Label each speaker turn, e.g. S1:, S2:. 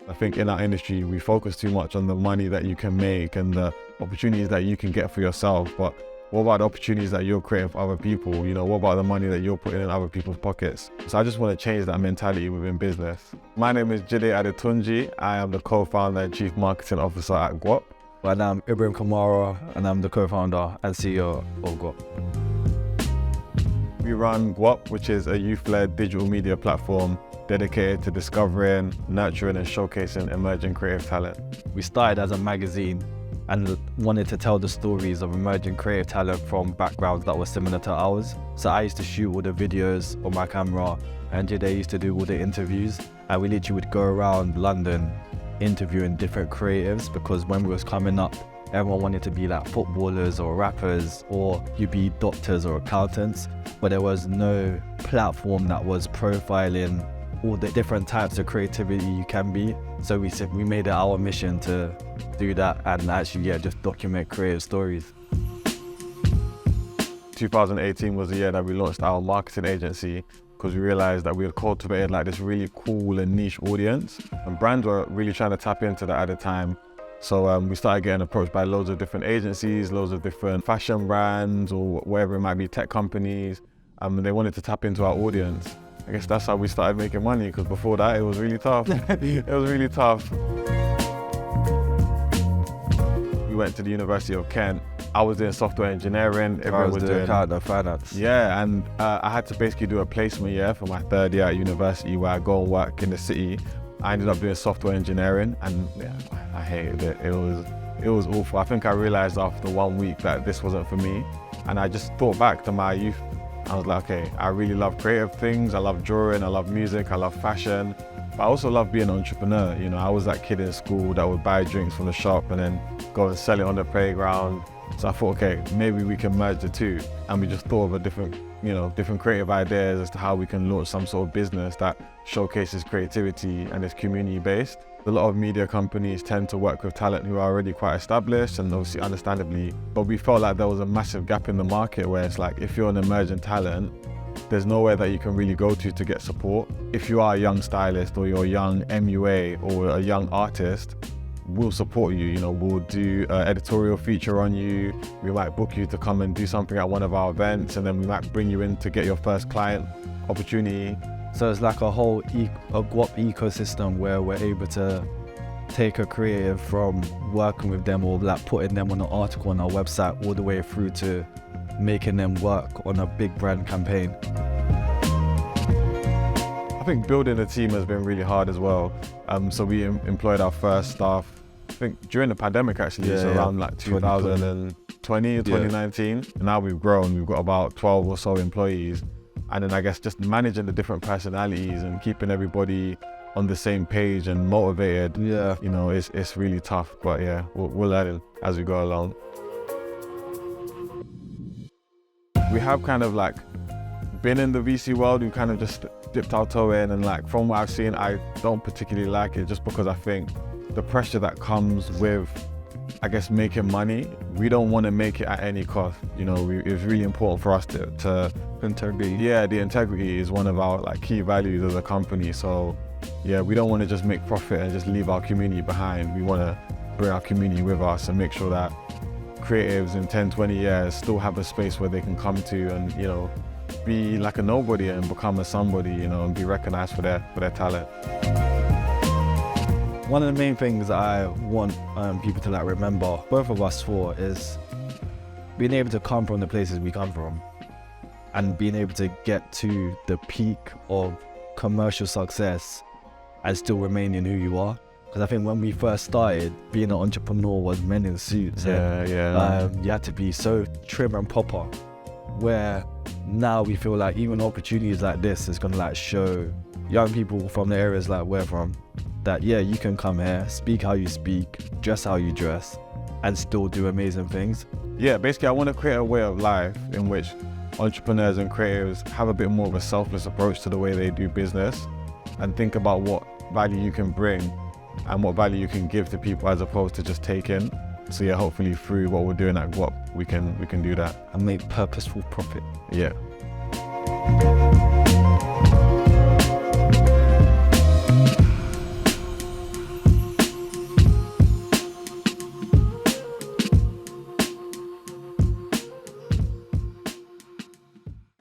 S1: I think in our industry, we focus too much on the money that you can make and the opportunities that you can get for yourself. But what about the opportunities that you're creating for other people? You know, what about the money that you're putting in other people's pockets? So I just want to change that mentality within business. My name is Jide Adetunji. I am the co-founder and chief marketing officer at Guap.
S2: And I'm Ibrahim Kamara, and I'm the co-founder and CEO of Guap.
S1: We run Guap, which is a youth-led digital media platform dedicated to discovering, nurturing and showcasing emerging creative talent.
S2: We started as a magazine and wanted to tell the stories of emerging creative talent from backgrounds that were similar to ours. So I used to shoot all the videos on my camera, and Jide used to do all the interviews, and we literally would go around London interviewing different creatives, because when we was coming up, everyone wanted to be like footballers or rappers, or you be doctors or accountants, but there was no platform that was profiling all the different types of creativity you can be. So we said we made it our mission to do that and actually just document creative stories.
S1: 2018 was the year that we launched our marketing agency, because we realized that we had cultivated like this really cool and niche audience, and brands were really trying to tap into that at the time. So we started getting approached by loads of different agencies, loads of different fashion brands or whatever it might be, tech companies, and they wanted to tap into our audience. I guess that's how we started making money, because before that it was really tough. It was really tough. We went to the University of Kent. I was doing software engineering.
S2: Everyone was doing finance.
S1: Yeah, and I had to basically do a placement year for my third year at university, where I go and work in the city. I ended up doing software engineering, and yeah, I hated it. It was awful. I think I realized after 1 week that this wasn't for me, and I just thought back to my youth. I was like, okay, I really love creative things. I love drawing, I love music, I love fashion. But I also love being an entrepreneur. You know, I was that kid in school that would buy drinks from the shop and then go and sell it on the playground. So I thought, okay, maybe we can merge the two. And we just thought of different creative ideas as to how we can launch some sort of business that showcases creativity and is community based. A lot of media companies tend to work with talent who are already quite established, and obviously understandably, but we felt like there was a massive gap in the market where it's like, if you're an emerging talent, there's nowhere that you can really go to get support. If you are a young stylist or you're a young MUA or a young artist, we'll support you. You know, we'll do an editorial feature on you. We might book you to come and do something at one of our events, and then we might bring you in to get your first client opportunity.
S2: So it's like a whole Guap ecosystem where we're able to take a creative from working with them or like putting them on an article on our website all the way through to making them work on a big brand campaign.
S1: I think building a team has been really hard as well. So we employed our first staff, I think during the pandemic actually, around like 2020 or 2019. And now we've grown, we've got about 12 or so employees. And then I guess just managing the different personalities and keeping everybody on the same page and motivated, you know, it's really tough. But yeah, we'll learn as we go along. We have kind of like been in the VC world, we kind of just dipped our toe in, and like from what I've seen, I don't particularly like it, just because I think the pressure that comes with, I guess, making money, we don't want to make it at any cost. You know, it's really important for us to
S2: integrity.
S1: Yeah, the integrity is one of our like key values as a company. So yeah, we don't want to just make profit and just leave our community behind. We want to bring our community with us and make sure that creatives in 10, 20 years still have a space where they can come to and, you know, be like a nobody and become a somebody, you know, and be recognized for their talent.
S2: One of the main things I want people to like remember, both of us for, is being able to come from the places we come from and being able to get to the peak of commercial success and still remaining who you are. Because I think when we first started, being an entrepreneur was men in suits.
S1: You
S2: had to be so trim and proper. Where now we feel like even opportunities like this is gonna like show young people from the areas like we're from that you can come here, speak how you speak, dress how you dress, and still do amazing things.
S1: Yeah, basically I want to create a way of life in which entrepreneurs and creatives have a bit more of a selfless approach to the way they do business and think about what value you can bring and what value you can give to people as opposed to just taking. So yeah, hopefully through what we're doing at Guap, we can do that.
S2: And make purposeful profit.
S1: Yeah.